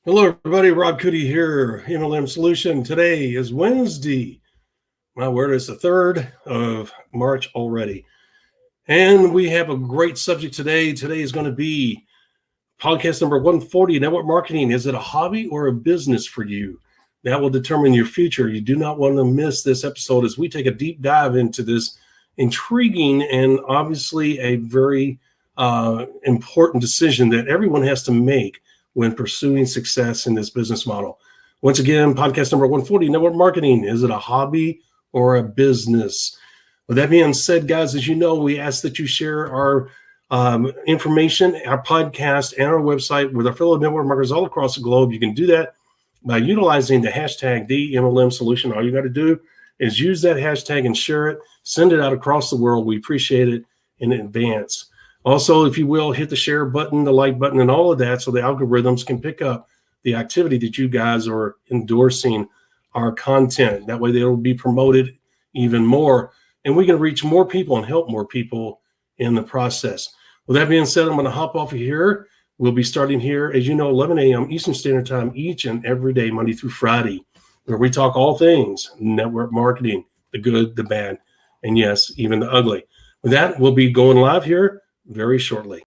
Hello, everybody. Rob Cootie here, MLM Solution. Today is Wednesday. Well, where is the 3rd of March already? And we have a great subject today. Today is going to be podcast number 140, network marketing. Is it a hobby or a business for you? That will determine your future. You do not want to miss this episode as we take a deep dive into this intriguing and obviously a very important decision that everyone has to make when pursuing success in this business model. Once again, podcast number 140, network marketing. Is it a hobby or a business? With that being said, guys, as you know, we ask that you share our information, our podcast, and our website with our fellow network marketers all across the globe. You can do that by utilizing the hashtag TheMLM Solution. All you got to do is use that hashtag and share it. Send it out across the world. We appreciate it in advance. Also, if you will, hit the share button, the like button, and all of that so the algorithms can pick up the activity that you guys are endorsing our content. That way they'll be promoted even more, and we can reach more people and help more people in the process. With that being said, I'm going to hop off of here. We'll be starting here, as you know, 11 a.m. Eastern Standard Time each and every day, Monday through Friday, where we talk all things network marketing, the good, the bad, and yes, even the ugly. With that, we'll be going live here very shortly.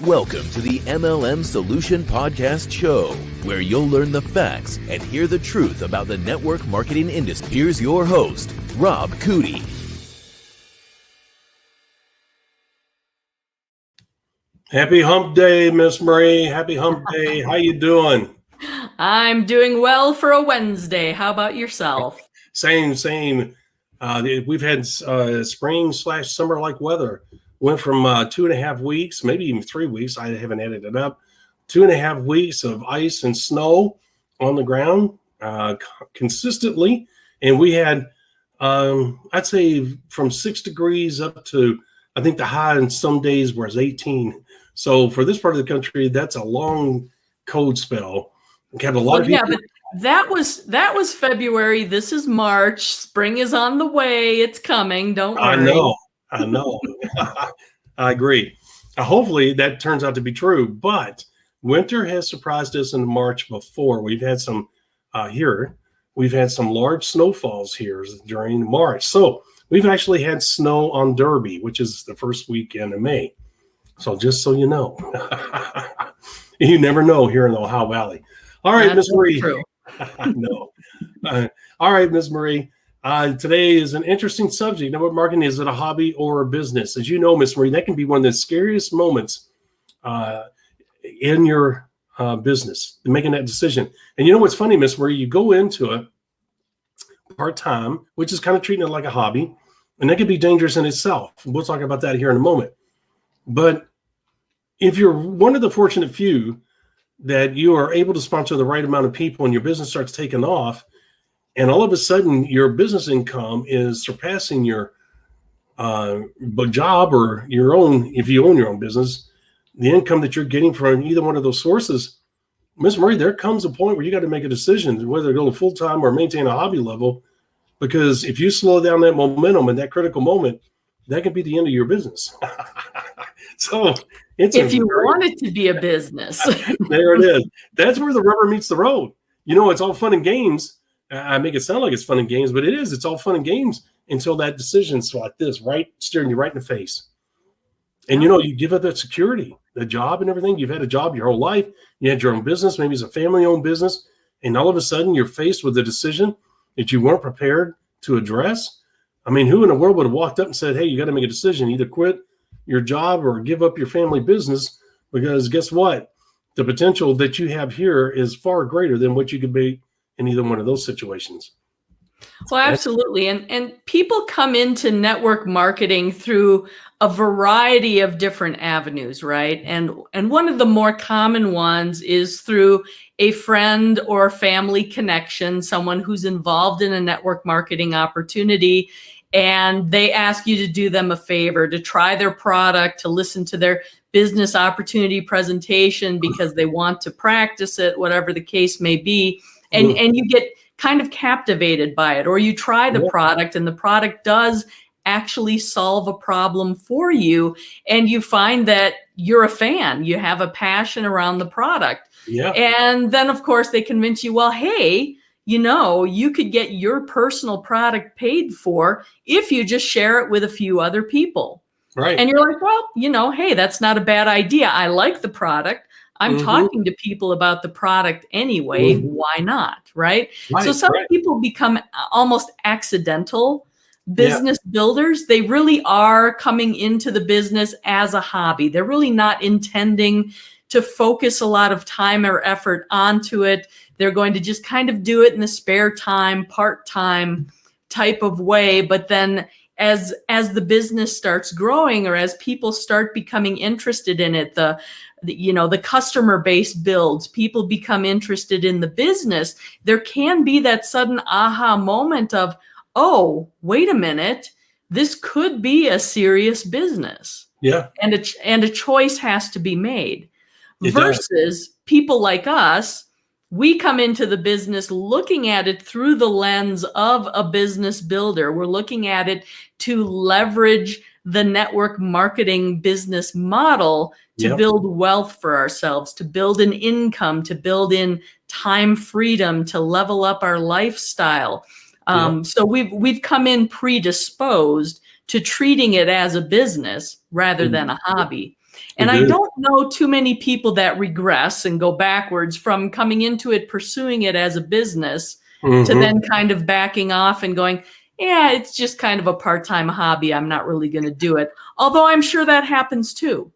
Welcome to the MLM Solution Podcast Show, where you'll learn the facts and hear the truth about the network marketing industry. Here's your host, Rob Cootie. Happy Hump Day, Miss Marie. Happy Hump Day. How you doing? I'm doing well for a Wednesday. How about yourself? Same. We've had spring/summer-like weather. Went from 2.5 weeks, maybe even 3 weeks. I haven't added it up. 2.5 weeks of ice and snow on the ground consistently. And we had, I'd say, from 6 degrees up to, I think the high in some days was 18. So for this part of the country, that's a long cold spell. We had a lot of people. Yeah, but that was February. This is March. Spring is on the way. It's coming. Don't worry. I know. I agree. Hopefully that turns out to be true, but winter has surprised us in March before. We've had some we've had some large snowfalls here during March. So we've actually had snow on Derby, which is the first weekend of May. So just so you know, you never know here in the Ohio Valley. All right, Miss Marie. I know. All right, Miss Marie. Today is an interesting subject. Network marketing, is it a hobby or a business? As you know, Miss Marie, that can be one of the scariest moments in your business, making that decision. And you know what's funny, Miss Marie? You go into it part-time, which is kind of treating it like a hobby, and that can be dangerous in itself. We'll talk about that here in a moment. But if you're one of the fortunate few that you are able to sponsor the right amount of people and your business starts taking off, and all of a sudden, your business income is surpassing your job or your own, if you own your own business, the income that you're getting from either one of those sources. Ms. Marie, there comes a point where you got to make a decision whether to go to full-time or maintain a hobby level, because if you slow down that momentum in that critical moment, that could be the end of your business. So it's if you want it to be a business. There it is. That's where the rubber meets the road. You know, it's all fun and games. I make it sound like it's fun and games, but it is. It's all fun and games until that decision's like this, right? Staring you right in the face. And, you know, you give up that security, the job and everything. You've had a job your whole life. You had your own business. Maybe it's a family-owned business. And all of a sudden, you're faced with a decision that you weren't prepared to address. I mean, who in the world would have walked up and said, hey, you got to make a decision, either quit your job or give up your family business? Because guess what? The potential that you have here is far greater than what you could be in either one of those situations. Well, absolutely. And people come into network marketing through a variety of different avenues, right? And one of the more common ones is through a friend or family connection, someone who's involved in a network marketing opportunity, and they ask you to do them a favor, to try their product, to listen to their business opportunity presentation because they want to practice it, whatever the case may be. And you get kind of captivated by it, or you try the product and the product does actually solve a problem for you, and you find that you're a fan, you have a passion around the product. Yeah. And then of course they convince you, well, hey, you could get your personal product paid for if you just share it with a few other people. Right. And you're like, well, hey, that's not a bad idea. I like the product. I'm talking to people about the product anyway. Why not? Right. So some people become almost accidental business builders. They really are coming into the business as a hobby. They're really not intending to focus a lot of time or effort onto it. They're going to just kind of do it in the spare time, part-time type of way. But then as the business starts growing, or as people start becoming interested in it, the customer base builds, people become interested in the business, there can be that sudden aha moment of, oh, wait a minute, this could be a serious business. Yeah. And a choice has to be made. It versus does. People like us, we come into the business looking at it through the lens of a business builder. We're looking at it to leverage the network marketing business model to build wealth for ourselves, to build an income, to build in time freedom, to level up our lifestyle. So we've come in predisposed to treating it as a business rather than a hobby. And I don't know too many people that regress and go backwards from coming into it, pursuing it as a business, to then kind of backing off and going, yeah, it's just kind of a part-time hobby. I'm not really going to do it. Although I'm sure that happens too.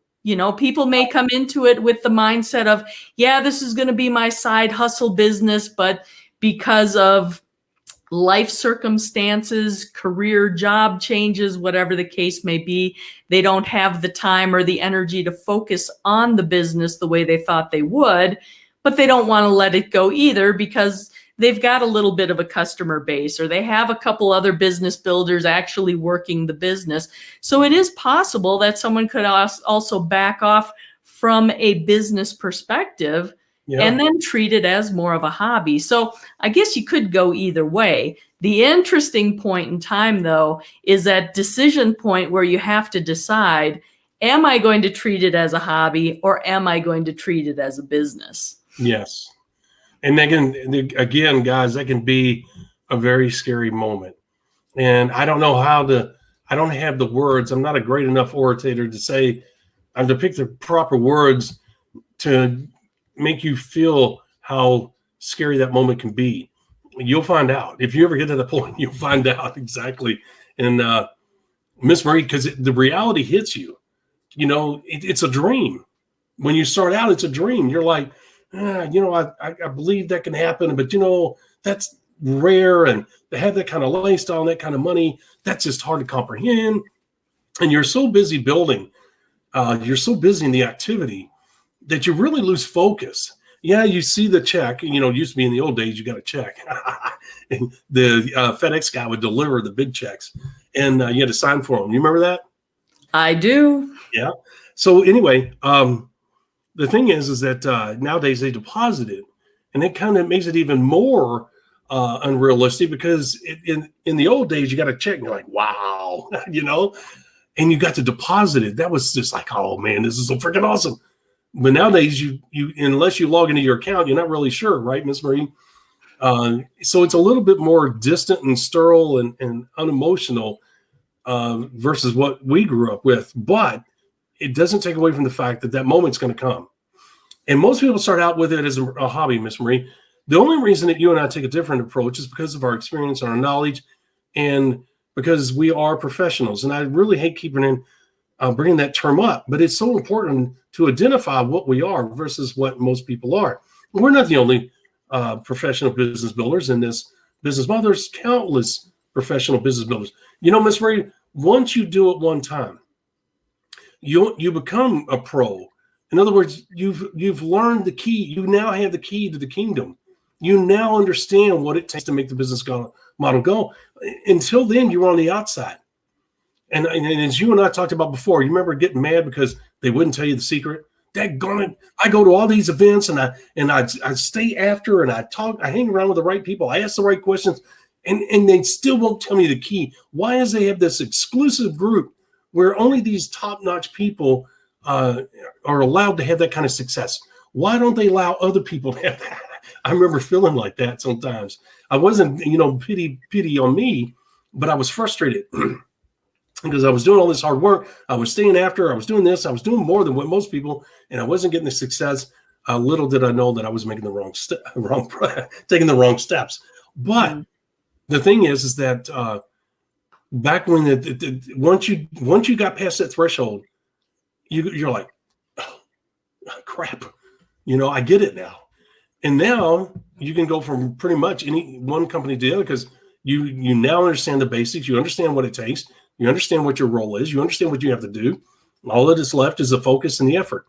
People may come into it with the mindset of, yeah, this is going to be my side hustle business, but because of life circumstances, career, job changes, whatever the case may be, they don't have the time or the energy to focus on the business the way they thought they would, but they don't want to let it go either because they've got a little bit of a customer base, or they have a couple other business builders actually working the business. So it is possible that someone could also back off from a business perspective and then treat it as more of a hobby. So I guess you could go either way. The interesting point in time, though, is that decision point where you have to decide, am I going to treat it as a hobby or am I going to treat it as a business? Yes. And again, guys, that can be a very scary moment. And I don't know I don't have the words. I'm not a great enough orator to say, to pick the proper words to make you feel how scary that moment can be. You'll find out. If you ever get to the point, you'll find out exactly. And Miss Marie, because the reality hits you, it's a dream. When you start out, it's a dream. You're like, I believe that can happen, but that's rare. And to have that kind of lifestyle and that kind of money, that's just hard to comprehend. And you're so busy building, you're so busy in the activity that you really lose focus. Yeah, you see the check. It used to be in the old days, you got a check. And the FedEx guy would deliver the big checks, and you had to sign for them. You remember that? I do. Yeah. So anyway, the thing is that nowadays they deposit it, and it kind of makes it even more unrealistic because in the old days you got a check and you're like, wow, and you got to deposit it. That was just like, oh man, this is so freaking awesome. But nowadays, you unless you log into your account, you're not really sure, right, Miss Marie? So it's a little bit more distant and sterile and unemotional versus what we grew up with. But it doesn't take away from the fact that moment's going to come. And most people start out with it as a hobby, Miss Marie. The only reason that you and I take a different approach is because of our experience and our knowledge, and because we are professionals. And I really hate bringing that term up, but it's so important to identify what we are versus what most people are. We're not the only professional business builders in this business model. There's countless professional business builders. You know, Miss Marie, once you do it one time, you become a pro. In other words, you've learned the key. You now have the key to the kingdom. You now understand what it takes to make the business model go. Until then, you were on the outside. And as you and I talked about before, you remember getting mad because they wouldn't tell you the secret? Daggone it. I go to all these events and I stay after and I hang around with the right people. I ask the right questions and they still won't tell me the key. Why is they have this exclusive group where only these top-notch people are allowed to have that kind of success? Why don't they allow other people to have that? I remember feeling like that sometimes. I wasn't, pity on me, but I was frustrated because I was doing all this hard work. I was staying after, I was doing this, I was doing more than what most people, and I wasn't getting the success. Little did I know that I was making the taking the wrong steps. But the thing is that back when once you got past that threshold, you're like, oh, crap, I get it now. And now you can go from pretty much any one company to the other because you now understand the basics. You understand what it takes. You understand what your role is. You understand what you have to do. All that is left is the focus and the effort.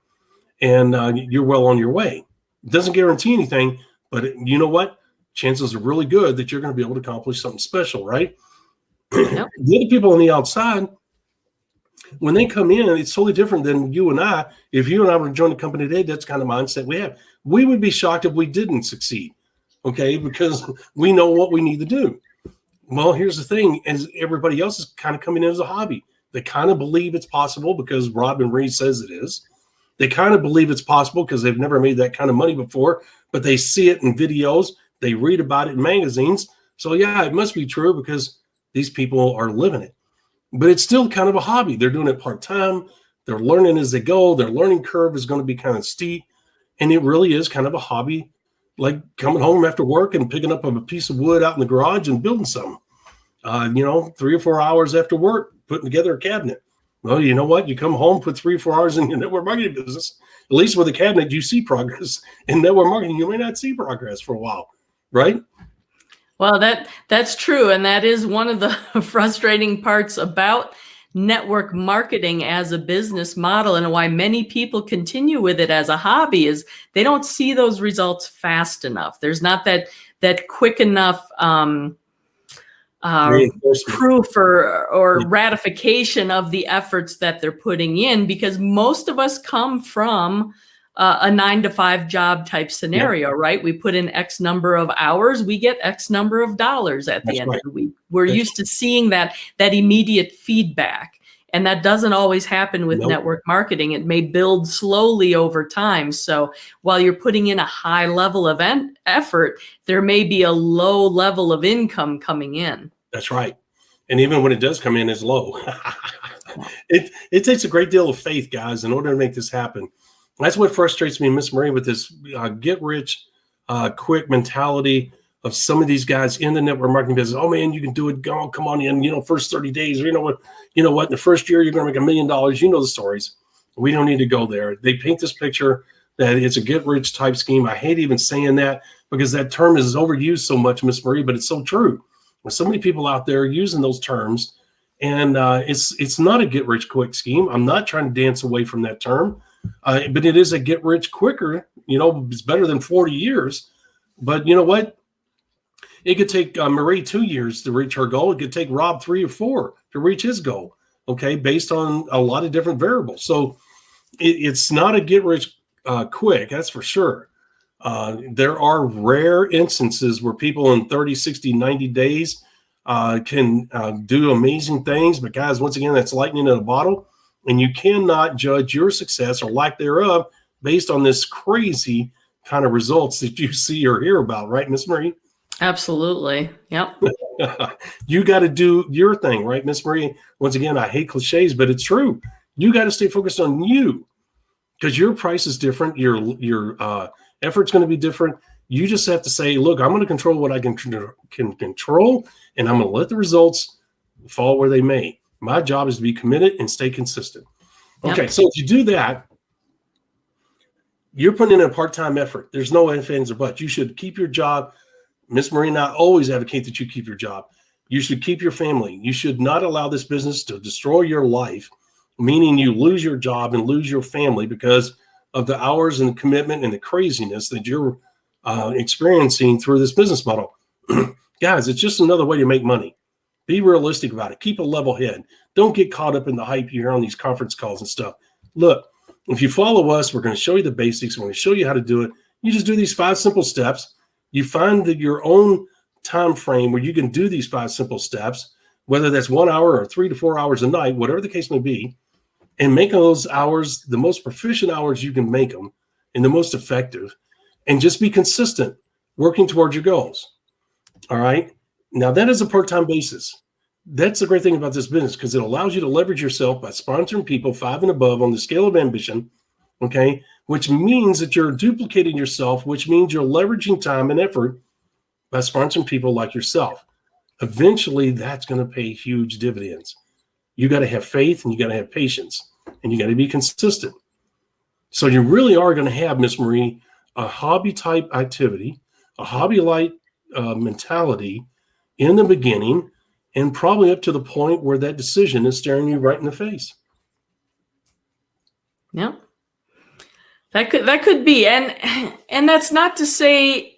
And you're well on your way. It doesn't guarantee anything, but you know what? Chances are really good that you're going to be able to accomplish something special, right? Yep. The other people on the outside, when they come in, it's totally different than you and I. If you and I were to join the company today, that's the kind of mindset we have. We would be shocked if we didn't succeed, okay? Because we know what we need to do. Well, here's the thing, as everybody else is kind of coming in as a hobby. They kind of believe it's possible because Rob and Reed says it is. They kind of believe it's possible because they've never made that kind of money before, but they see it in videos. They read about it in magazines. So, yeah, it must be true because these people are living it. But it's still kind of a hobby. They're doing it part-time. They're learning as they go. Their learning curve is going to be kind of steep. And it really is kind of a hobby, like coming home after work and picking up a piece of wood out in the garage and building something. 3 or 4 hours after work, putting together a cabinet. Well, you know what? You come home, put 3 or 4 hours in your network marketing business. At least with a cabinet, you see progress. In network marketing, you may not see progress for a while, right? Well, that's true. And that is one of the frustrating parts about network marketing as a business model, and why many people continue with it as a hobby is they don't see those results fast enough. There's not that quick enough proof or ratification of the efforts that they're putting in, because most of us come from a 9-to-5 job type scenario, right? We put in X number of hours, we get X number of dollars at the end of the week. We're used to seeing that immediate feedback. And that doesn't always happen with network marketing. It may build slowly over time. So while you're putting in a high level of effort, there may be a low level of income coming in. That's right. And even when it does come in, it's low. It takes a great deal of faith, guys, in order to make this happen. That's what frustrates me, Miss Marie, with this get rich quick mentality of some of these guys in the network marketing business. Oh man, you can do it. Go, come on in. First 30 days. Or you know what? In the first year, you're going to make $1 million. You know the stories. We don't need to go there. They paint this picture that it's a get rich type scheme. I hate even saying that because that term is overused so much, Miss Marie. But it's so true. There's so many people out there using those terms, and it's not a get rich quick scheme. I'm not trying to dance away from that term. But it is a get rich quicker. It's better than 40 years. But you know what? It could take Marie 2 years to reach her goal. It could take Rob 3 or 4 to reach his goal, okay, based on a lot of different variables. So it's not a get rich quick, that's for sure. There are rare instances where people in 30, 60, 90 days can do amazing things. But guys, once again, that's lightning in a bottle. And you cannot judge your success or lack thereof based on this crazy kind of results that you see or hear about, right, Miss Marie? Absolutely. Yep. You got to do your thing, right, Miss Marie? Once again, I hate cliches, but it's true. You got to stay focused on you because your price is different. Your effort's going to be different. You just have to say, look, I'm going to control what I can control, and I'm going to let the results fall where they may. My job is to be committed and stay consistent. Okay, yep. So if you do that, you're putting in a part-time effort. There's no ifs, ands, or buts. You should keep your job Miss Marie and I always advocate that you keep your job. You should keep your family. You should not allow this business to destroy your life, meaning you lose your job and lose your family because of the hours and the commitment and the craziness that you're experiencing through this business model. Guys, it's just another way to make money. Be realistic about it. Keep a level head. Don't get caught up in the hype you hear on these conference calls and stuff. Look, if you follow us, we're going to show you the basics. We're going to show you how to do it. You just do these 5 simple steps. You find that your own time frame where you can do these 5 simple steps, whether that's 1 hour or 3 to 4 hours a night, whatever the case may be, and make those hours the most proficient hours you can make them and the most effective, and just be consistent working towards your goals. All right. Now that is a part-time basis. That's the great thing about this business, because it allows you to leverage yourself by sponsoring people 5 and above on the scale of ambition. Okay. Which means that you're duplicating yourself, which means you're leveraging time and effort by sponsoring people like yourself. Eventually that's going to pay huge dividends. You got to have faith and you got to have patience and you got to be consistent. So you really are going to have, Miss Marie, a hobby type activity, a hobby light mentality in the beginning, and probably up to the point where that decision is staring you right in the face. Yeah, that could be, and that's not to say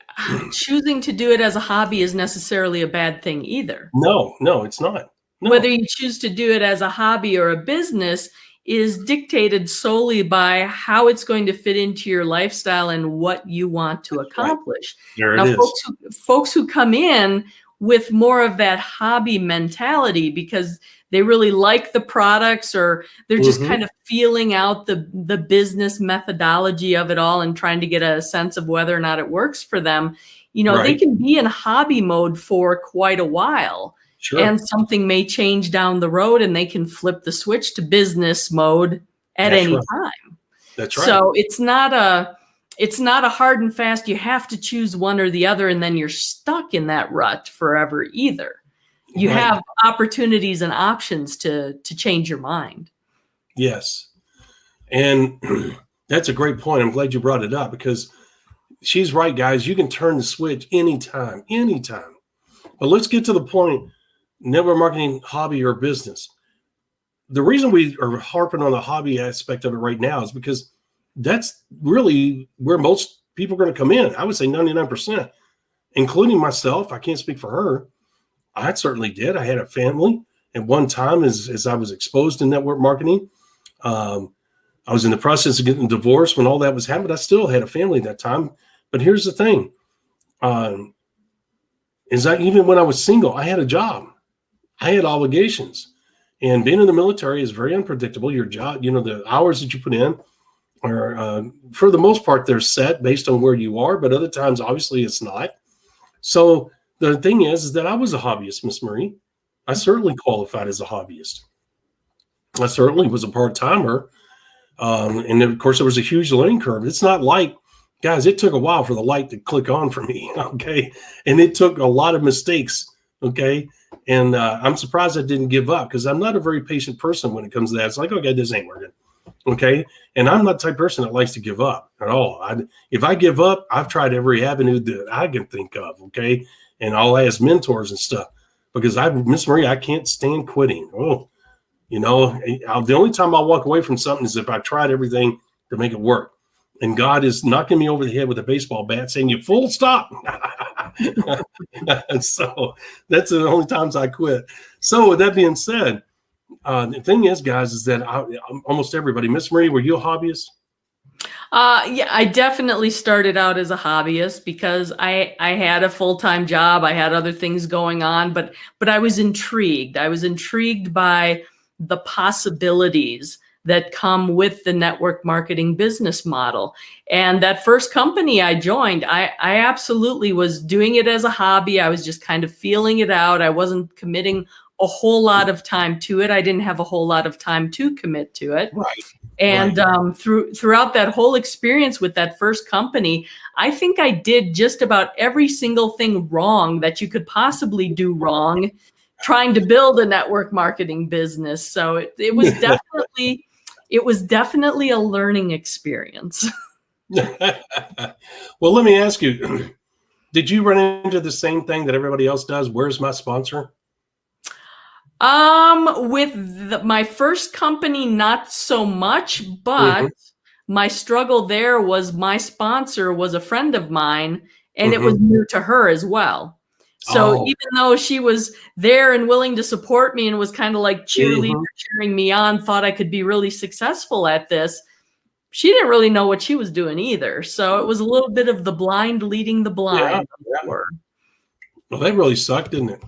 choosing to do it as a hobby is necessarily a bad thing either. No, it's not. No. Whether you choose to do it as a hobby or a business is dictated solely by how it's going to fit into your lifestyle and what you want to accomplish. There now, it is. Folks who come in with more of that hobby mentality because they really like the products, or they're just kind of feeling out the business methodology of it all and trying to get a sense of whether or not it works for them. You know, they can be in hobby mode for quite a while. Sure. And something may change down the road and they can flip the switch to business mode at any time. That's right. So it's not a hard and fast, you have to choose one or the other and then you're stuck in that rut forever either. You have opportunities and options to change your mind. Yes. And that's a great point. I'm glad you brought it up, because she's right, guys. You can turn the switch anytime. But let's get to the point. Network marketing, hobby or business. The reason we are harping on the hobby aspect of it right now is because that's really where most people are going to come in. I would say 99%, including myself. I can't speak for her. I certainly did. I had a family at one time as I was exposed to network marketing. I was in the process of getting divorced when all that was happening. I still had a family at that time. But here's the thing. Is that even when I was single, I had a job. I had obligations, and being in the military is very unpredictable. Your job, the hours that you put in are, for the most part, they're set based on where you are, but other times, obviously, it's not. So the thing is that I was a hobbyist, Miss Marie. I certainly qualified as a hobbyist. I certainly was a part-timer. And of course, there was a huge learning curve. It's not like, guys, it took a while for the light to click on for me. Okay. And it took a lot of mistakes. Okay. And I'm surprised I didn't give up, because I'm not a very patient person when it comes to that. It's like, okay, this ain't working. Okay. And I'm not the type of person that likes to give up at all. If I give up, I've tried every avenue that I can think of. Okay. And I'll ask mentors and stuff, because Miss Marie, I can't stand quitting. The only time I'll walk away from something is if I tried everything to make it work. And God is knocking me over the head with a baseball bat saying, you full stop. So that's the only times I quit. So with that being said, the thing is, guys, is that almost everybody, Miss Marie, were you a hobbyist? Yeah, I definitely started out as a hobbyist because I had a full-time job. I had other things going on, but I was intrigued. I was intrigued by the possibilities that come with the network marketing business model. And that first company I joined, I absolutely was doing it as a hobby. I was just kind of feeling it out. I wasn't committing a whole lot of time to it. I didn't have a whole lot of time to commit to it. Right. And throughout that whole experience with that first company, I think I did just about every single thing wrong that you could possibly do wrong trying to build a network marketing business. So it was definitely a learning experience. Well, let me ask you, Did you run into the same thing that everybody else does? Where's my sponsor? With my first company, not so much, but my struggle there was my sponsor was a friend of mine, and it was new to her as well. So even though she was there and willing to support me and was kind of like cheerleader, cheering me on, thought I could be really successful at this, she didn't really know what she was doing either. So it was a little bit of the blind leading the blind. Well, that really sucked, didn't it?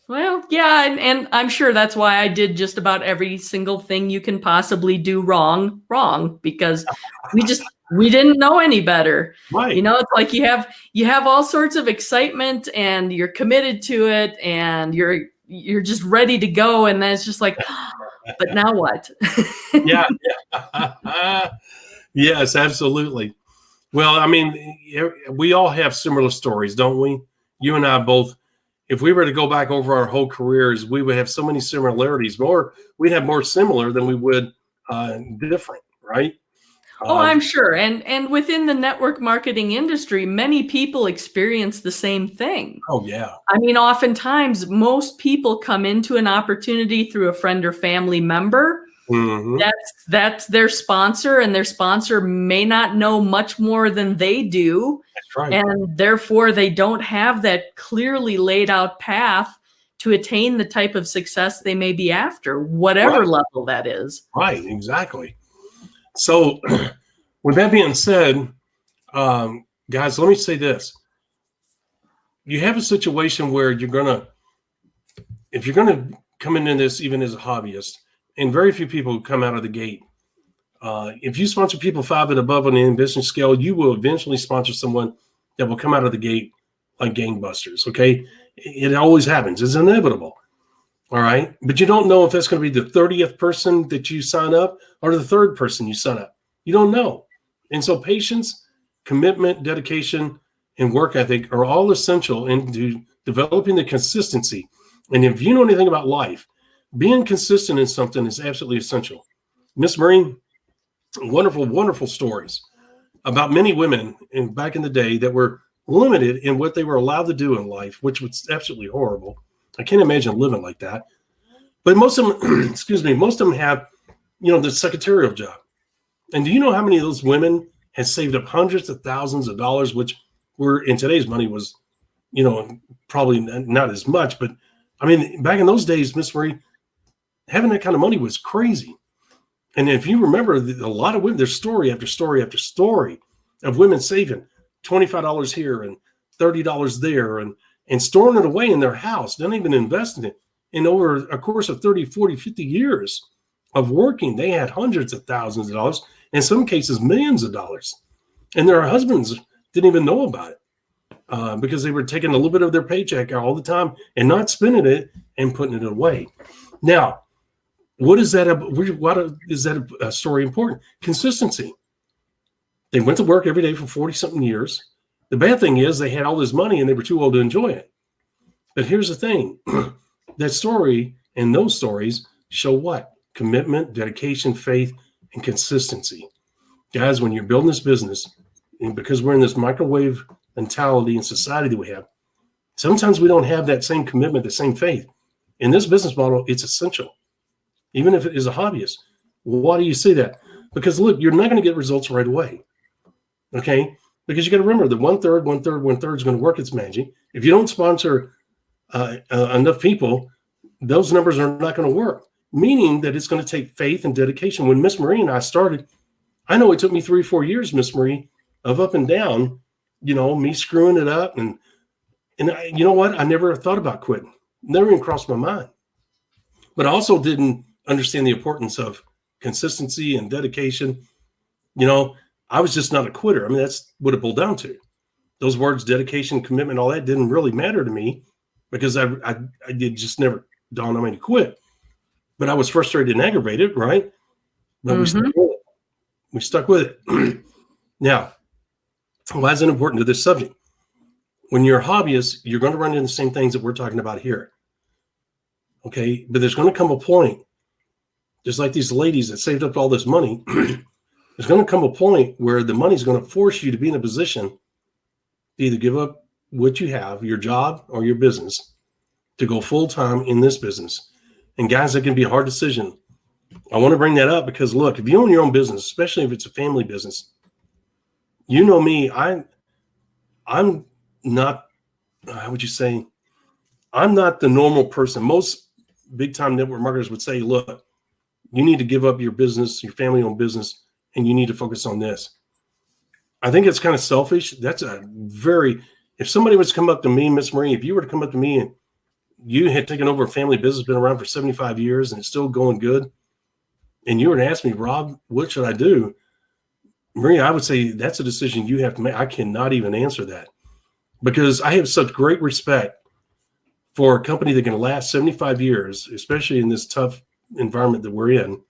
Well, yeah, and I'm sure that's why I did just about every single thing you can possibly do wrong, because we didn't know any better. Right. You know, it's like you have all sorts of excitement and you're committed to it and you're just ready to go, and then it's just like, but now what? Yeah. Yes, absolutely. Well, I mean, we all have similar stories, don't we? You and I both. If we were to go back over our whole careers, we would have so many similarities. We'd have more similar than we would different, right? Oh, I'm sure. And within the network marketing industry, many people experience the same thing. Oh, yeah. I mean, oftentimes, most people come into an opportunity through a friend or family member. That's their sponsor, and their sponsor may not know much more than they do. That's right. And therefore, they don't have that clearly laid out path to attain the type of success they may be after, whatever level that is. Right, exactly. So with that being said, guys, let me say this. You have a situation where if you're going to come into this even as a hobbyist, and very few people come out of the gate. If you sponsor people 5 and above on the ambition scale, you will eventually sponsor someone that will come out of the gate like gangbusters, okay? It always happens. It's inevitable, all right? But you don't know if that's going to be the 30th person that you sign up or the 3rd person you sign up. You don't know. And so patience, commitment, dedication, and work ethic are all essential into developing the consistency. And if you know anything about life, being consistent in something is absolutely essential. Miss Marine, wonderful, wonderful stories about many women back in the day that were limited in what they were allowed to do in life, which was absolutely horrible. I can't imagine living like that. But most of them, most of them have, the secretarial job. And do you know how many of those women have saved up hundreds of thousands of dollars, which were in today's money was, probably not as much. But I mean, back in those days, Miss Marie, having that kind of money was crazy. And if you remember, a lot of women, there's story after story after story of women saving $25 here and $30 there and storing it away in their house, not even investing it. And over a course of 30, 40, 50 years of working, they had hundreds of thousands of dollars, in some cases, millions of dollars. And their husbands didn't even know about it because they were taking a little bit of their paycheck all the time and not spending it and putting it away. Now, what is that a story important? Consistency. They went to work every day for 40-something years. The bad thing is they had all this money and they were too old to enjoy it. But here's the thing. That story and those stories show what? Commitment, dedication, faith, and consistency. Guys, when you're building this business, and because we're in this microwave mentality and society that we have, sometimes we don't have that same commitment, the same faith. In this business model, it's essential. Even if it is a hobbyist. Why do you say that? Because look, you're not going to get results right away. Okay? Because you got to remember that 1/3 is going to work its magic. If you don't sponsor enough people, those numbers are not going to work. Meaning that it's going to take faith and dedication. When Miss Marie and I started, I know it took me 3 or 4 years, Miss Marie, of up and down, me screwing it up. And you know what? I never thought about quitting. Never even crossed my mind. But I also didn't understand the importance of consistency and dedication. I was just not a quitter. I mean, that's what it boiled down to. Those words, dedication, commitment, all that didn't really matter to me because I did just never dawn on me to quit. But I was frustrated and aggravated, right? But we stuck with it. Now, why is it important to this subject? When you're a hobbyist, you're going to run into the same things that we're talking about here. Okay, but there's going to come a point, just like these ladies that saved up all this money, there's going to come a point where the money's going to force you to be in a position to either give up what you have, your job or your business, to go full time in this business. And guys, that can be a hard decision. I want to bring that up because look, if you own your own business, especially if it's a family business, you know me, I'm not, how would you say, I'm not the normal person. Most big time network marketers would say, look, you need to give up your business, your family owned business, and you need to focus on this. I think it's kind of selfish. That's if somebody was to come up to me, Miss Marie, if you were to come up to me and you had taken over a family business, been around for 75 years and it's still going good, and you were to ask me, Rob, what should I do? Marie, I would say that's a decision you have to make. I cannot even answer that because I have such great respect for a company that can last 75 years, especially in this tough environment that we're in.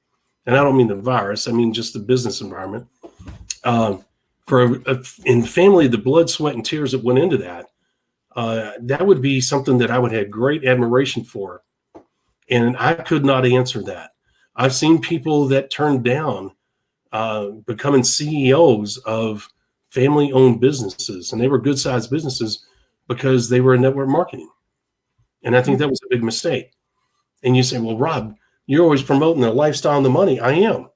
And I don't mean the virus, I mean just the business environment. In family, the blood, sweat, and tears that went into that, that would be something that I would have great admiration for. And I could not answer that. I've seen people that turned down becoming CEOs of family-owned businesses, and they were good-sized businesses because they were in network marketing. And I think that was a big mistake. And you say, well, Rob, you're always promoting the lifestyle and the money. I am.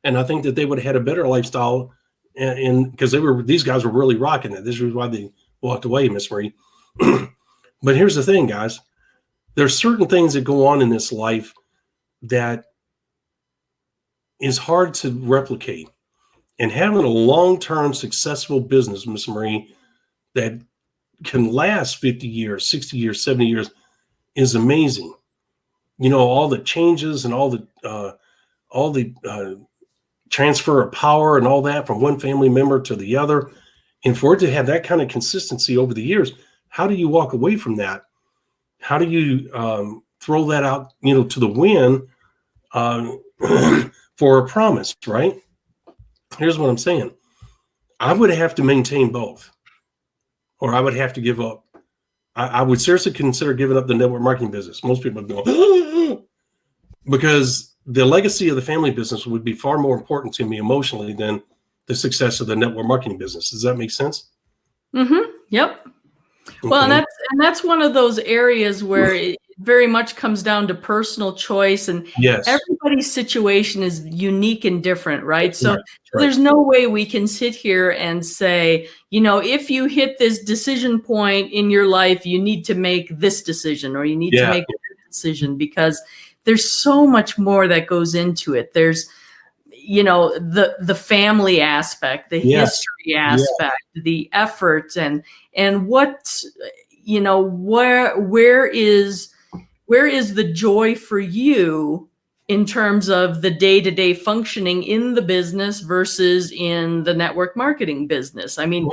And I think that they would have had a better lifestyle because these guys were really rocking it. This was why they walked away, Miss Marie. But here's the thing, guys. There's certain things that go on in this life that is hard to replicate. And having a long-term successful business, Miss Marie, that can last 50 years, 60 years, 70 years is amazing. You know, all the changes and all the transfer of power and all that from one family member to the other. And for it to have that kind of consistency over the years, how do you walk away from that? How do you throw that out, to the wind for a promise, right? Here's what I'm saying. I would have to maintain both, or I would have to give up. I would seriously consider giving up the network marketing business. Most people go, because the legacy of the family business would be far more important to me emotionally than the success of the network marketing business. Does that make sense? Mm-hmm. Yep. Okay. Well, and that's one of those areas where it very much comes down to personal choice, and yes, everybody's situation is unique and different, right? So right. There's no way we can sit here and say, if you hit this decision point in your life, you need to make this decision or you need to make this decision, because there's so much more that goes into it. There's the family aspect, the history aspect, the effort, and what, where is the joy for you in terms of the day-to-day functioning in the business versus in the network marketing business? I mean,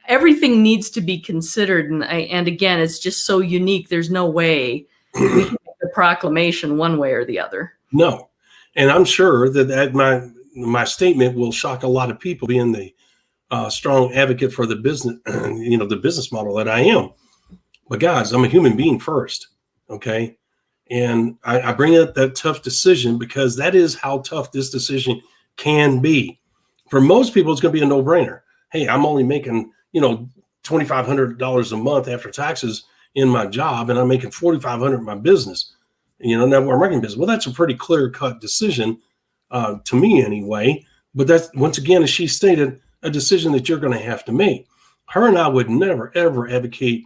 everything needs to be considered. And again, it's just so unique. There's no way we can make a proclamation one way or the other. No. And I'm sure that my statement will shock a lot of people, being the strong advocate for the business, the business model that I am. But guys, I'm a human being first. Okay. And I bring up that tough decision because that is how tough this decision can be. For most people, it's going to be a no-brainer. Hey, I'm only making, $2,500 a month after taxes in my job, and I'm making $4,500 in my business, network marketing business. Well, that's a pretty clear-cut decision to me anyway. But that's, once again, as she stated, a decision that you're going to have to make. Her and I would never, ever advocate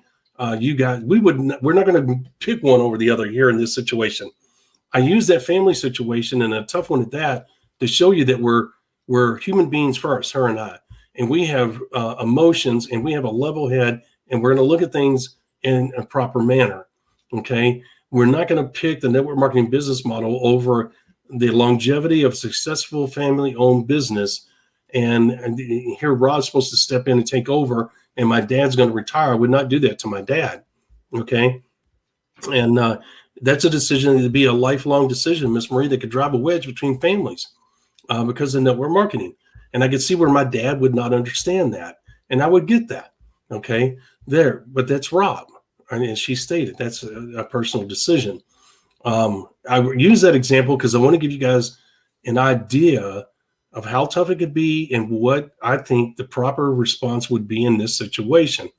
you guys. We're not going to pick one over the other here in this situation. I use that family situation, and a tough one at that, to show you that we're human beings first, her and I. And we have emotions, and we have a level head, and we're going to look at things in a proper manner. Okay. We're not going to pick the network marketing business model over the longevity of successful family-owned business. And here Rod's supposed to step in and take over, and my dad's going to retire. I would not do that to my dad. Okay. And that's a decision that would be a lifelong decision, Miss Marie, that could drive a wedge between families because of network marketing. And I could see where my dad would not understand that. And I would get that. Okay. But that's Rob. And as she stated, that's a personal decision. I use that example because I want to give you guys an idea of how tough it could be and what I think the proper response would be in this situation.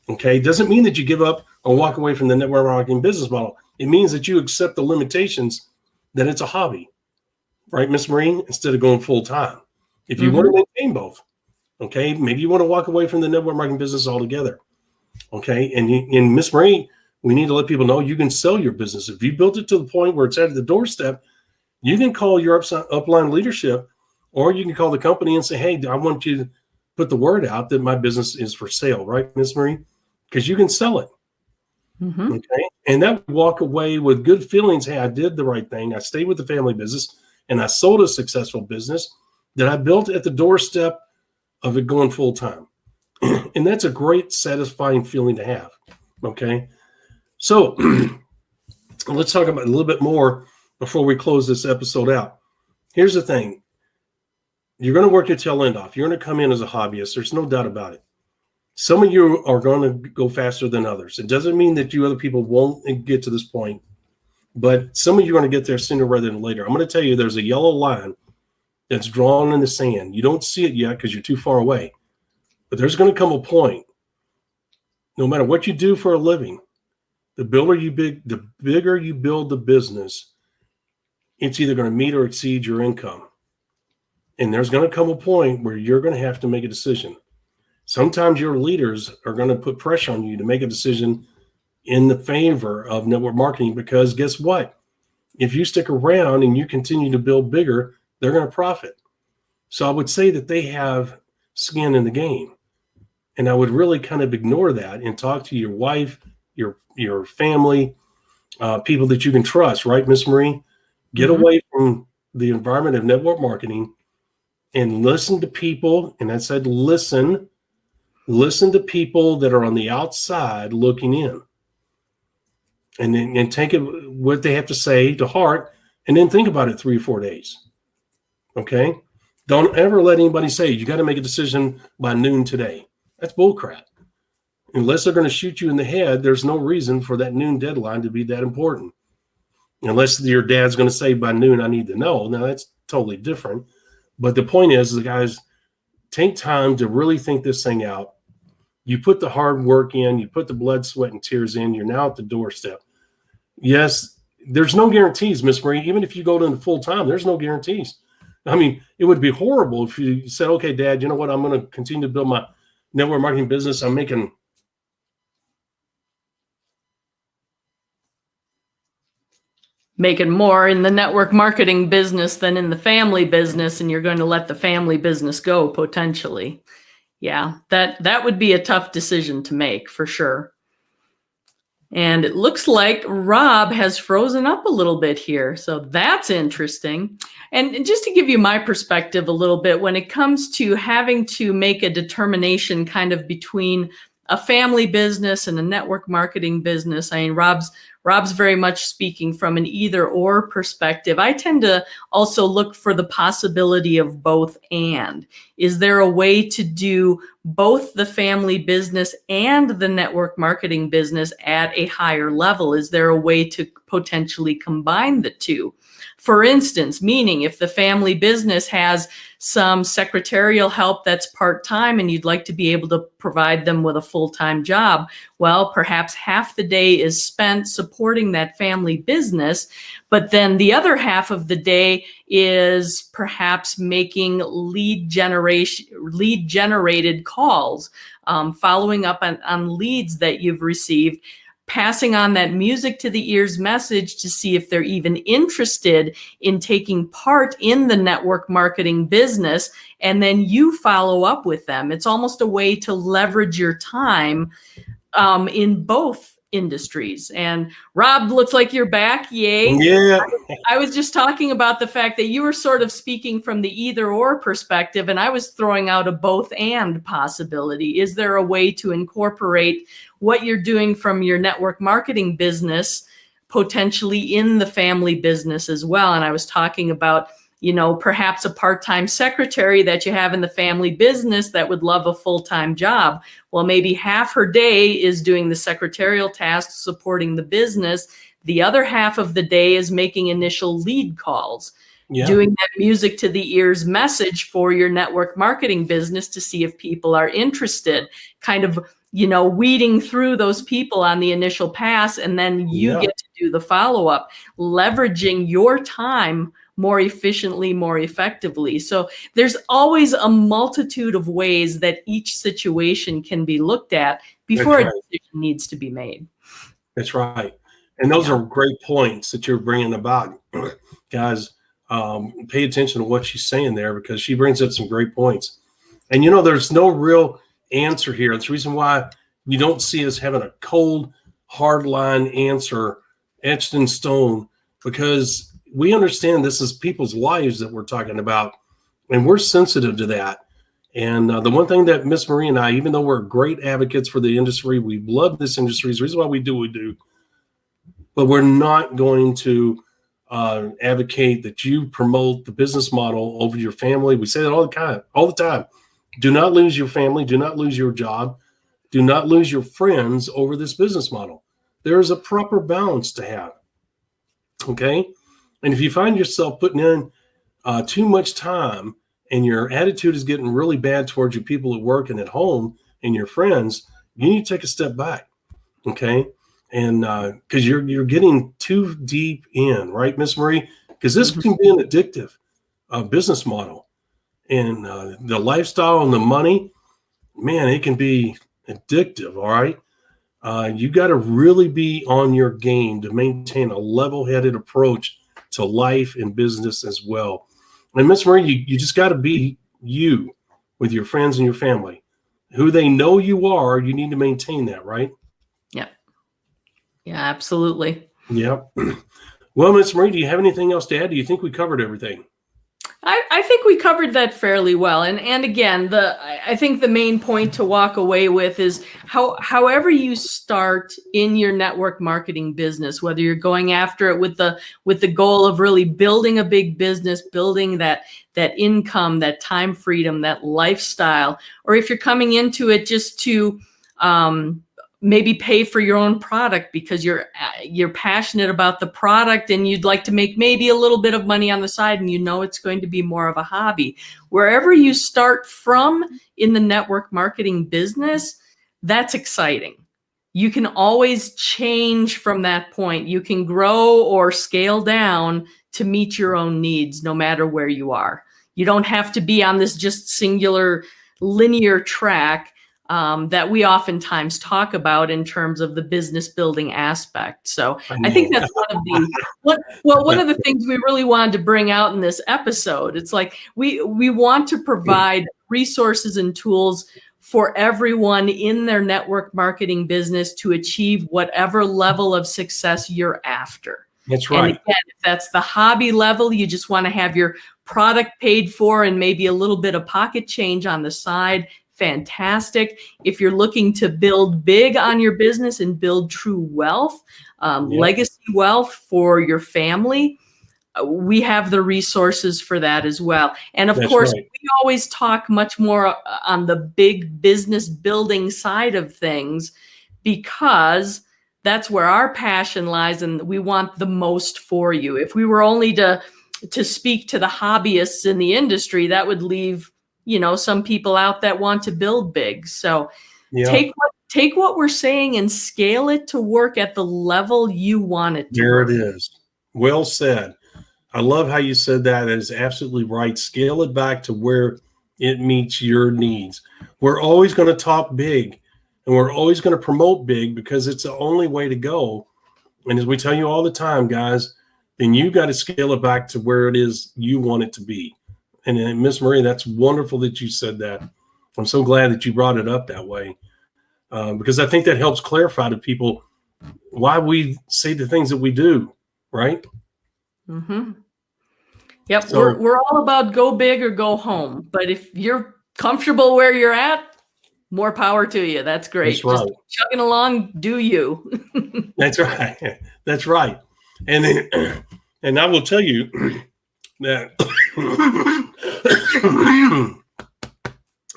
Okay. It doesn't mean that you give up or walk away from the network marketing business model. It means that you accept the limitations, that it's a hobby, right, Miss Marie, instead of going full time. If you want to maintain both, okay, maybe you want to walk away from the network marketing business altogether. Okay. And Miss Marie, we need to let people know you can sell your business. If you built it to the point where it's at the doorstep, you can call your upline leadership, or you can call the company and say, hey, I want you to put the word out that my business is for sale, right, Miss Marie? Because you can sell it. Okay. And that would walk away with good feelings. Hey, I did the right thing. I stayed with the family business and I sold a successful business that I built at the doorstep of it going full time. And that's a great, satisfying feeling to have. Okay. So let's talk about a little bit more before we close this episode out. Here's the thing. You're going to work your tail end off. You're going to come in as a hobbyist. There's no doubt about it. Some of you are going to go faster than others. It doesn't mean that you other people won't get to this point, but some of you are going to get there sooner rather than later. I'm going to tell you there's a yellow line that's drawn in the sand. You don't see it yet because you're too far away, but there's going to come a point, no matter what you do for a living, the bigger you build the business, it's either going to meet or exceed your income. And there's going to come a point where you're going to have to make a decision. Sometimes your leaders are going to put pressure on you to make a decision in the favor of network marketing, because guess what? If you stick around and you continue to build bigger, they're going to profit. So I would say that they have skin in the game. And I would really kind of ignore that and talk to your wife, your family, people that you can trust, right, Miss Marie? Get away from the environment of network marketing and listen to people. And I said, listen to people that are on the outside looking in, and take it, what they have to say, to heart, and then think about it 3 or 4 days. Okay. Don't ever let anybody say you got to make a decision by noon today. That's bullcrap. Unless they're going to shoot you in the head, there's no reason for that noon deadline to be that important. Unless your dad's going to say by noon, I need to know. Now that's totally different. But the point is, the guys, take time to really think this thing out. You put the hard work in, you put the blood, sweat, and tears in, you're now at the doorstep. Yes, there's no guarantees, Miss Marie. Even if you go to full time, there's no guarantees. I mean, it would be horrible if you said, okay, Dad, you know what? I'm going to continue to build my network marketing business. I'm making more in the network marketing business than in the family business, and you're going to let the family business go potentially. Yeah, that would be a tough decision to make for sure. And it looks like Rob has frozen up a little bit here. So that's interesting. And just to give you my perspective a little bit, when it comes to having to make a determination kind of between a family business and a network marketing business, I mean, Rob's very much speaking from an either or perspective. I tend to also look for the possibility of both and. Is there a way to do both the family business and the network marketing business at a higher level? Is there a way to potentially combine the two? For instance, meaning if the family business has some secretarial help that's part-time and you'd like to be able to provide them with a full-time job, well, perhaps half the day is spent supporting that family business, but then the other half of the day is perhaps making lead generated calls, following up on leads that you've received, passing on that music to the ears message to see if they're even interested in taking part in the network marketing business, and then you follow up with them. It's almost a way to leverage your time in both industries. And Rob, looks like you're back. Yay. Yeah. I was just talking about the fact that you were sort of speaking from the either or perspective, and I was throwing out a both and possibility. Is there a way to incorporate what you're doing from your network marketing business potentially in the family business as well? And I was talking about, perhaps a part-time secretary that you have in the family business that would love a full-time job. Well, maybe half her day is doing the secretarial tasks, supporting the business. The other half of the day is making initial lead calls. Yeah. doing that music to the ears message for your network marketing business to see if people are interested, kind of, weeding through those people on the initial pass, and then you Yeah. get to do the follow-up, leveraging your time more efficiently, more effectively. So there's always a multitude of ways that each situation can be looked at before a decision needs to be made. That's right. And those are great points that you're bringing about. Guys, pay attention to what she's saying there, because she brings up some great points. And, there's no real answer here. It's the reason why you don't see us having a cold, hard line answer etched in stone, because we understand this is people's lives that we're talking about, and we're sensitive to that. And the one thing that Miss Marie and I, even though we're great advocates for the industry, we love this industry. It's the reason why we do what we do. But we're not going to advocate that you promote the business model over your family. We say that all the time. Do not lose your family. Do not lose your job. Do not lose your friends over this business model. There is a proper balance to have. Okay? And if you find yourself putting in too much time and your attitude is getting really bad towards your people at work and at home and your friends, you need to take a step back. Okay? And because you're getting too deep in, right, Miss Marie? Because this can be an addictive business model. And the lifestyle and the money, man, it can be addictive, all right? You got to really be on your game to maintain a level-headed approach to life and business as well. And Miss Marie, you just got to be you with your friends and your family. Who they know you are, you need to maintain that, right? Yeah. Yeah, absolutely. Yep. Well, Miss Marie, do you have anything else to add? Do you think we covered everything? I think we covered that fairly well. And again, I think the main point to walk away with is however you start in your network marketing business, whether you're going after it with the goal of really building a big business, building that income, that time freedom, that lifestyle, or if you're coming into it just to maybe pay for your own product because you're passionate about the product and you'd like to make maybe a little bit of money on the side, and it's going to be more of a hobby. Wherever you start from in the network marketing business, that's exciting. You can always change from that point. You can grow or scale down to meet your own needs, no matter where you are. You don't have to be on this just singular linear track that we oftentimes talk about in terms of the business building aspect. So I think that's one of the things we really wanted to bring out in this episode. It's like we want to provide resources and tools for everyone in their network marketing business to achieve whatever level of success you're after. That's right. And again, if that's the hobby level, you just want to have your product paid for and maybe a little bit of pocket change on the side. Fantastic. If you're looking to build big on your business and build true wealth, legacy wealth for your family, we have the resources for that as well. And of course, we always talk much more on the big business building side of things, because that's where our passion lies and we want the most for you. If we were only to speak to the hobbyists in the industry, that would leave some people out that want to build big. So take what we're saying and scale it to work at the level you want it to. There it is. Well said. I love how you said that. That is absolutely right. Scale it back to where it meets your needs. We're always going to talk big and we're always going to promote big because it's the only way to go. And as we tell you all the time, guys, then you got to scale it back to where it is you want it to be. And Miss Marie, that's wonderful that you said that. I'm so glad that you brought it up that way, because I think that helps clarify to people why we say the things that we do, right? Mm-hmm. Yep, So, we're all about go big or go home. But if you're comfortable where you're at, more power to you. That's great. That's right. Just chugging along, do you. That's right. That's right. And then, and I will tell you that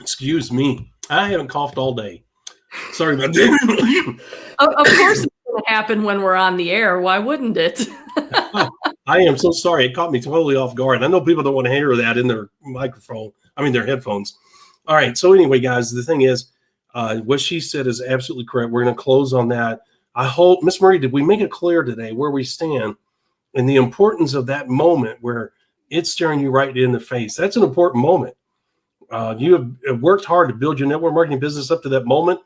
excuse me, I haven't coughed all day. Sorry about that. Of course it's going to happen when we're on the air. Why wouldn't it? I am so sorry. It caught me totally off guard. I know people don't want to hear that in their their headphones. All right. So anyway, guys, the thing is, what she said is absolutely correct. We're going to close on that. I hope, Miss Marie, did we make it clear today where we stand and the importance of that moment where it's staring you right in the face? That's an important moment. You have worked hard to build your network marketing business up to that moment.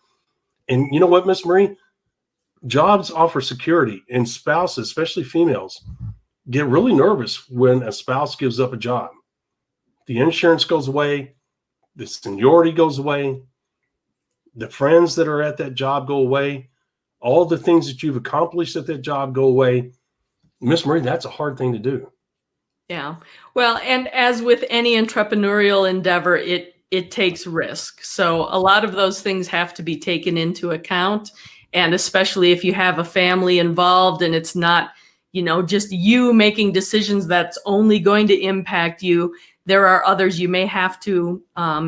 And you know what, Miss Marie? Jobs offer security, and spouses, especially females, get really nervous when a spouse gives up a job. The insurance goes away, the seniority goes away, the friends that are at that job go away, all the things that you've accomplished at that job go away. Miss Marie, that's a hard thing to do. Yeah. Well, and as with any entrepreneurial endeavor, it takes risk. So a lot of those things have to be taken into account. And especially if you have a family involved and it's not, just you making decisions that's only going to impact you, there are others you may have to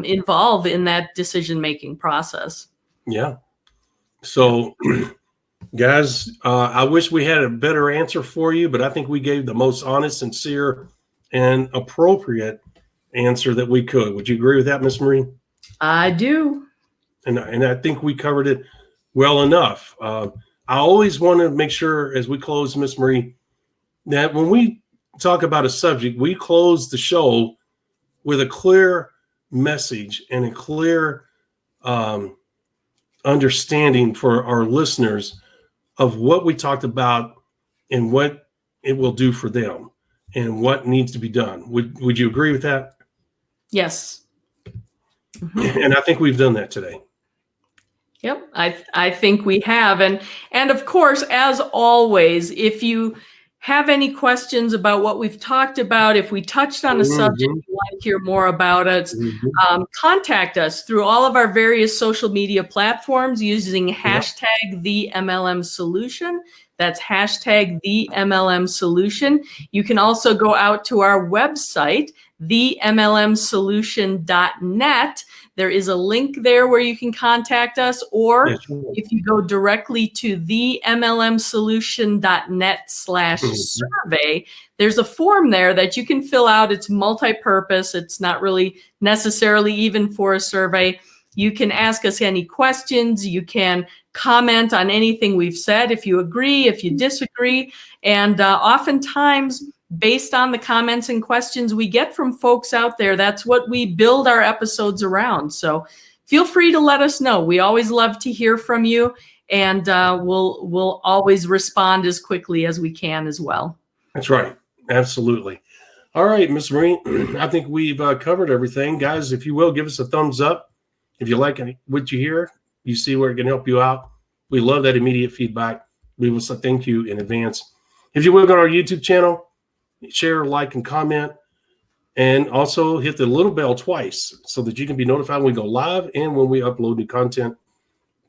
involve in that decision-making process. Yeah. So, guys, I wish we had a better answer for you, but I think we gave the most honest, sincere, and appropriate answer that we could. Would you agree with that, Miss Marie? I do. And I think we covered it well enough. I always want to make sure as we close, Miss Marie, that when we talk about a subject, we close the show with a clear message and a clear understanding for our listeners of what we talked about and what it will do for them and what needs to be done. Would you agree with that? Yes. Mm-hmm. And I think we've done that today. Yep, I think we have. And of course, as always, if you have any questions about what we've talked about, if we touched on a subject, you want to hear more about it, contact us through all of our various social media platforms using hashtag the MLM Solution. That's hashtag the MLM Solution. You can also go out to our website, themlmsolution.net. There is a link there where you can contact us, or if you go directly to themlmsolution.net/survey, there's a form there that you can fill out. It's multi-purpose. It's not really necessarily even for a survey. You can ask us any questions. You can comment on anything we've said, if you agree, if you disagree. And oftentimes, based on the comments and questions we get from folks out there, that's what we build our episodes around. So feel free to let us know. We always love to hear from you, and we'll always respond as quickly as we can as well. That's right. Absolutely. All right, Ms. Marie, I think we've covered everything. Guys, if you will, give us a thumbs up. If you like what you hear, you see where it can help you out. We love that immediate feedback. We will say thank you in advance. If you will, go to our YouTube channel, share, like, and comment, and also hit the little bell twice so that you can be notified when we go live and when we upload new content.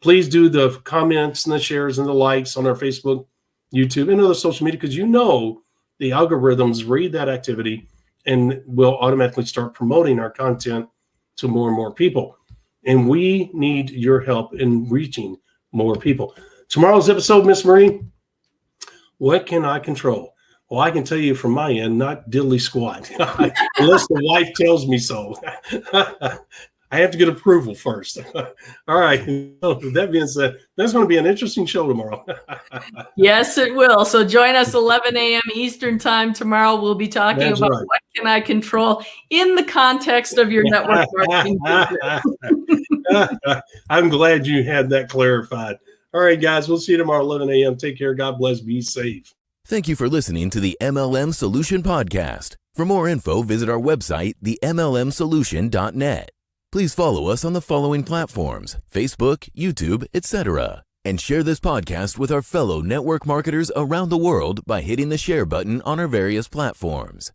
Please do the comments and the shares and the likes on our Facebook, YouTube, and other social media, because the algorithms read that activity and will automatically start promoting our content to more and more people. And we need your help in reaching more people. Tomorrow's episode, Miss Marie, what can I control? Well, I can tell you from my end, not diddly squat, unless the wife tells me so. I have to get approval first. All right. So with that being said, that's going to be an interesting show tomorrow. Yes, it will. So join us 11 a.m. Eastern time tomorrow. We'll be talking about what can I control in the context of your network marketing business. I'm glad you had that clarified. All right, guys, we'll see you tomorrow 11 a.m. Take care. God bless. Be safe. Thank you for listening to the MLM Solution Podcast. For more info, visit our website, themlmsolution.net. Please follow us on the following platforms: Facebook, YouTube, etc. And share this podcast with our fellow network marketers around the world by hitting the share button on our various platforms.